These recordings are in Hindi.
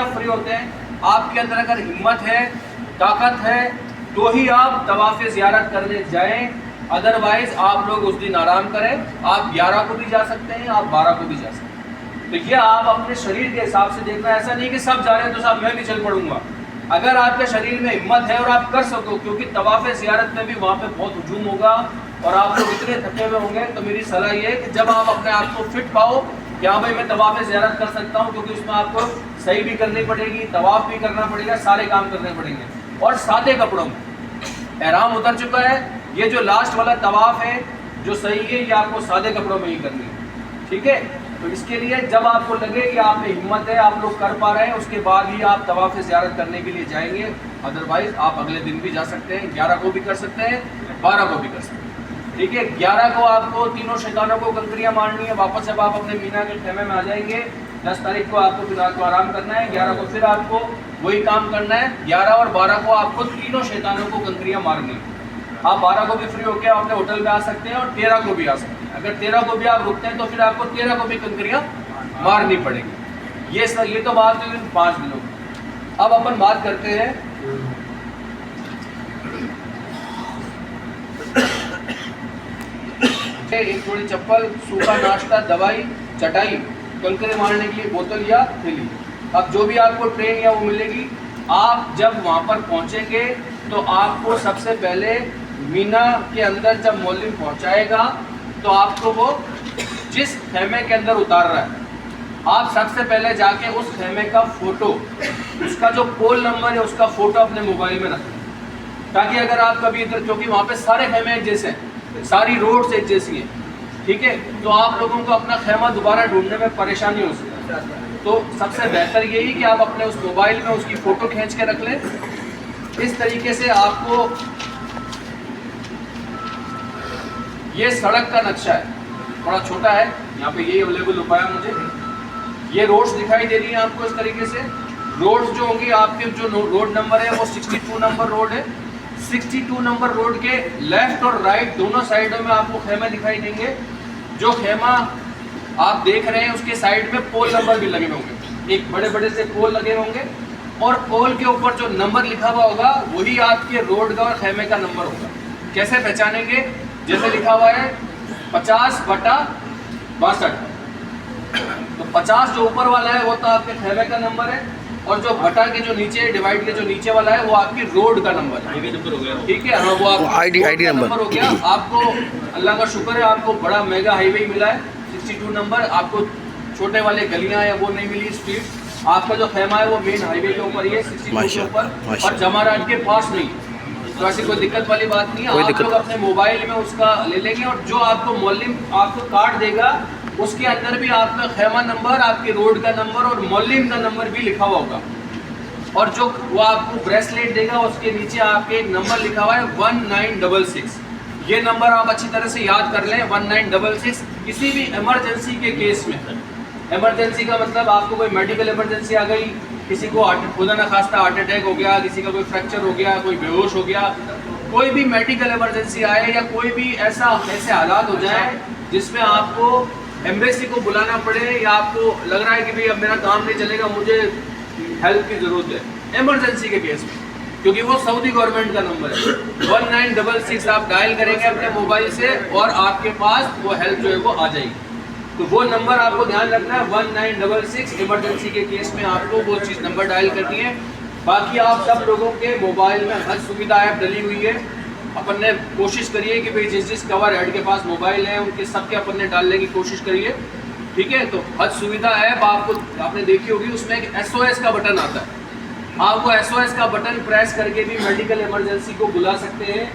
आप फ्री होते हैं, आपके अंदर अगर हिम्मत है, ताकत है, तो ही आप तवाफ़ ज़ियारत करने जाएं। अदरवाइज आप लोग उस दिन आराम करें। आप 11 को भी जा सकते हैं, आप 12 को भी जा सकते हैं। तो ये आप अपने शरीर के हिसाब से देखना। ऐसा नहीं कि सब जा रहे हैं तो साहब मैं भी चल पड़ूंगा। अगर आपके शरीर में हिम्मत है और आप कर सको, क्योंकि तवाफ़ ज़ियारत में भी वहाँ पे बहुत हुजूम होगा और आप लोग इतने थके हुए होंगे, तो मेरी सलाह ये है कि जब आप अपने आप को फिट पाओ कि हाँ भाई मैं तवाफ़ ज़ियारत कर सकता हूँ, क्योंकि उसमें आपको सही भी करनी पड़ेगी, तवाफ़ भी करना पड़ेगा, सारे काम करने पड़ेंगे। और सादे कपड़ों में एहराम उतर चुका है, ये जो लास्ट वाला तवाफ़ है जो सही है, ये आपको सादे कपड़ों में ही करनी है, ठीक है। तो इसके लिए जब आपको लगे कि आप में हिम्मत है, आप लोग कर पा रहे हैं, उसके बाद ही आप तवाफ़ ज़ियारत करने के लिए जाएंगे। अदरवाइज आप अगले दिन भी जा सकते हैं, 11 को भी कर सकते हैं, 12 को भी कर सकते हैं, ठीक है। 11 को आपको तीनों शैतानों को कंकरियाँ मारनी है, वापस जब आप अपने मीना के खेमे में आ जाएंगे। 10 तारीख को आपको फिर रात को आराम करना है, 11 को फिर आपको वही काम करना है। 11 और 12 को आपको तीनों शैतानों को कंकरियाँ मारनी है। आप 12 को भी फ्री होकर अपने होटल में आ सकते हैं और 13 को भी आ सकते हैं। अगर 13 को भी आप रुकते हैं तो फिर आपको 13 को भी कंकरियाँ मारनी पड़ेगी। ये तो बात हुई 5 दिनों की। अब अपन बात करते हैं एक थोड़ी चप्पल, सूखा नाश्ता, दवाई, चटाई, कंकरे मारने के लिए बोतल या थैली। अब जो भी आपको ट्रेन या वो मिलेगी, आप जब वहाँ पर पहुँचेंगे तो आपको सबसे पहले मीना के अंदर जब मौलिम पहुँचाएगा तो आपको वो जिस खेमे के अंदर उतार रहा है, आप सबसे पहले जाके उस खेमे का फ़ोटो, उसका जो पोल नंबर है उसका फ़ोटो अपने मोबाइल में रखें, ताकि अगर आप कभी इधर, क्योंकि वहाँ पे सारे खेमे एक जैसे हैं, सारी रोड्स एक जैसी हैं, ठीक है, तो आप लोगों को अपना खेमा दोबारा ढूंढने में परेशानी हो सकती है। तो सबसे बेहतर यही कि आप अपने उस मोबाइल में उसकी फ़ोटो खींच के रख लें। इस तरीके से आपको ये सड़क का नक्शा है, थोड़ा छोटा है, यहाँ पे यही अवेलेबल हो पाया मुझे। ये रोड्स दिखाई दे रही हैं आपको इस तरीके से। रोड्स जो होंगी आपके, जो रोड नंबर है वो 62 नंबर रोड है। 62 नंबर रोड के लेफ्ट और राइट दोनों साइडों में आपको खेमे दिखाई देंगे। जो खेमा आप देख रहे हैं उसके साइड में पोल नंबर भी लगे होंगे, एक बड़े बड़े से पोल लगे होंगे, और पोल के ऊपर जो नंबर लिखा हुआ होगा वही आपके रोड का और खेमे का नंबर होगा। कैसे पहचानेंगे? जैसे लिखा हुआ है 50/62, तो 50 जो ऊपर वाला है वो तो आपके खेमे का नंबर है, और जो भटा के जो नीचे डिवाइड के जो नीचे वाला है वो आपकी रोड का नंबर है, ठीक है। हाँ, वो आपका आईडी नंबर हो गया। आपको अल्लाह का शुक्र है, आपको बड़ा मेगा हाईवे मिला है 62 नंबर। आपको छोटे वाले गलियां या वो नहीं मिली स्ट्रीट। आपका जो खेमा है वो मेन हाईवे के ऊपर ही है, 62 के ऊपर, और जमाराट के पास नहीं, तो ऐसी कोई दिक्कत वाली बात नहीं है। आप लोग अपने मोबाइल में उसका ले लेंगे, और जो आपको मौलिम आपको कार्ड देगा उसके अंदर भी आपका खेमा नंबर, आपके रोड का नंबर और मौलिम का नंबर भी लिखा हुआ होगा। और जो वो आपको ब्रेसलेट देगा उसके नीचे आपके एक नंबर लिखा हुआ है 1966। ये नंबर आप अच्छी तरह से याद कर लें, 1966। किसी भी इमरजेंसी के केस में, इमरजेंसी का मतलब आपको कोई मेडिकल इमरजेंसी आ गई, किसी को खुदा न खास्ता हार्ट अटैक हो गया, किसी का कोई फ्रैक्चर हो गया, कोई बेहोश हो गया, कोई भी मेडिकल इमरजेंसी आए या कोई भी ऐसे हालात हो जाए जिसमें आपको एम्बेसी को बुलाना पड़े, या आपको लग रहा है कि भाई अब मेरा काम नहीं चलेगा, मुझे हेल्प की ज़रूरत है इमरजेंसी के केस में, क्योंकि वो सऊदी गवर्नमेंट का नंबर है। 1966 आप डायल करेंगे अपने मोबाइल से और आपके पास वो हेल्प जो है वो आ जाएगी। तो वो नंबर आपको ध्यान रखना है, 1966। इमरजेंसी के केस में आपको वो चीज़ नंबर डायल करनी है। बाकी आप सब लोगों के मोबाइल में हज सुविधा ऐप डली हुई है। अपन ने कोशिश करिए कि भाई जिस कवर हेड के पास मोबाइल है उनके सबके अपन ने डालने की कोशिश करिए, ठीक है। तो हज सुविधा ऐप आपने देखी होगी, उसमें एक SOS का बटन आता है। आप वो SOS का बटन प्रेस करके भी मेडिकल इमरजेंसी को बुला सकते हैं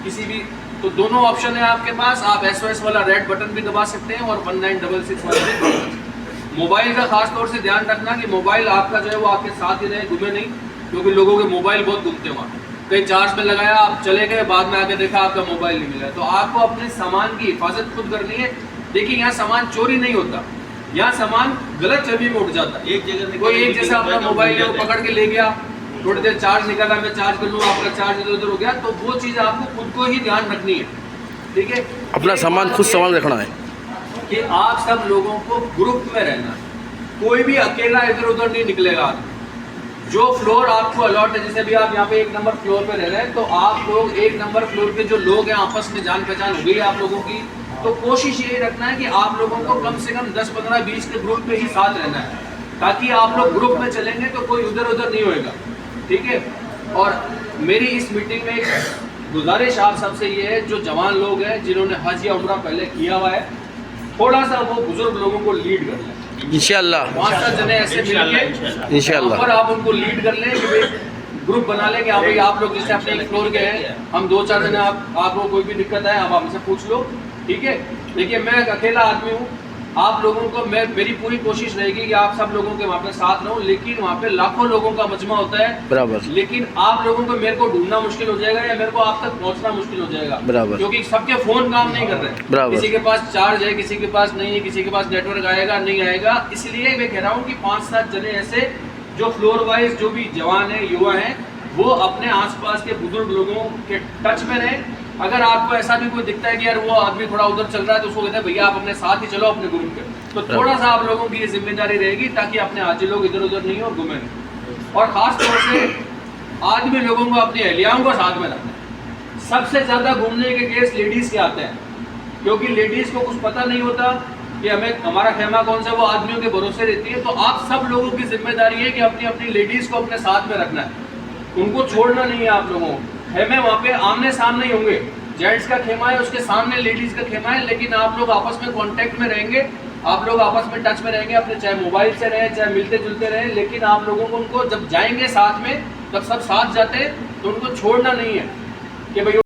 किसी भी। तो दोनों ऑप्शन है आपके पास, आप SOS वाला रेड बटन भी दबा सकते हैं और 1966 वाला भी दबा सकते हैं। मोबाइल का खास तौर से ध्यान रखना कि मोबाइल आपका जो है वो आपके साथ ही रहे, घूमे नहीं, क्योंकि लोगों के मोबाइल बहुत घूमते हैं वहाँ। कहीं चार्ज पे लगाया, आप चले गए, बाद में आके देखा आपका मोबाइल नहीं मिला। तो आपको अपने सामान की हिफाजत खुद करनी है। देखिए यहाँ सामान चोरी नहीं होता, यहाँ सामान गलत छवि में उठ जाता है। एक जगह कोई एक जैसा अपना मोबाइल है वो पकड़ के ले गया, थोड़ी देर चार्ज निकाला, मैं चार्ज कर लूँ, आपका चार्ज इधर उधर हो गया। तो वो चीज़ आपको खुद को ही ध्यान रखनी है, ठीक है। अपना सामान खुद संभाल रखना है कि आप सब लोगों को ग्रुप में रहना, कोई भी अकेला इधर उधर नहीं निकलेगा। जो फ्लोर आपको अलॉट है, जैसे भी आप यहाँ पे 1 नंबर फ्लोर पे रह रहे हैं, तो आप लोग 1 नंबर फ्लोर पे जो लोग हैं आपस में जान पहचान हो गई है आप लोगों की, तो कोशिश यही रखना है कि आप लोगों को कम से कम 10, 15, 20 के ग्रुप पे ही साथ रहना है, ताकि आप लोग ग्रुप में चलेंगे तो कोई उधर उधर नहीं होएगा, ठीक है। और मेरी इस मीटिंग में एक गुजारिश आप सबसे ये है, जो जवान लोग हैं जिन्होंने हज या उम्रा पहले किया हुआ है, थोड़ा सा वो बुजुर्ग लोगों को लीड कर लें। इंशाल्लाह 5-7 जने ऐसे मिलके इंशाल्लाह पर आप उनको लीड कर लें कि भाई ग्रुप बना लें कि हाँ भाई आप लोग जैसे अपने एक फ्लोर के हैं, हम 2-4 जने, आपको कोई भी दिक्कत है आप हमसे पूछ लो, ठीक है। देखिए मैं एक अकेला आदमी हूँ, आप लोगों को मेरी पूरी कोशिश रहेगी कि आप सब लोगों के वहाँ पे साथ रहो, लेकिन वहाँ पे लाखों लोगों का मजमा होता है बराबर, लेकिन आप लोगों को मेरे को ढूंढना मुश्किल हो जाएगा या मेरे को आप तक पहुँचना मुश्किल हो जाएगा, बराबर, क्योंकि सबके फोन काम नहीं कर रहे, बराबर, किसी के पास चार्ज है, किसी के पास नहीं है, किसी के पास नेटवर्क आएगा नहीं आएगा। इसलिए मैं कह रहा हूँ कि 5-7 जने ऐसे जो फ्लोर वाइज जो भी जवान है, युवा हैं, वो अपने आसपास के बुजुर्ग लोगों के टच में रहें। अगर आपको ऐसा भी कोई दिखता है कि यार वो आदमी थोड़ा उधर चल रहा है, तो उसको कहते हैं भैया आप अपने साथ ही चलो अपने ग्रुप के, तो थोड़ा सा आप लोगों की ये जिम्मेदारी रहेगी ताकि अपने हाजी लोग इधर उधर नहीं हो और घूमे नहीं। और खास तौर से आदमी लोगों को अपनी अहलियाओं को साथ में रखना है। सबसे ज्यादा घूमने के केस लेडीज के आते हैं, क्योंकि लेडीज को कुछ पता नहीं होता कि हमें हमारा खेमा कौन सा, वो आदमियों के भरोसे रहती है। तो आप सब लोगों की जिम्मेदारी है कि अपनी अपनी लेडीज को अपने साथ में रखना है, उनको छोड़ना नहीं है। आप लोगों खेमे वहाँ पे आमने सामने ही होंगे, जेंट्स का खेमा है उसके सामने लेडीज का खेमा है, लेकिन आप लोग आपस में कांटेक्ट में रहेंगे, आप लोग आपस में टच में रहेंगे, अपने चाहे मोबाइल से रहे चाहे मिलते जुलते रहे, लेकिन आप लोगों को उनको जब जाएंगे साथ में, जब सब साथ जाते हैं तो उनको छोड़ना नहीं है कि भाई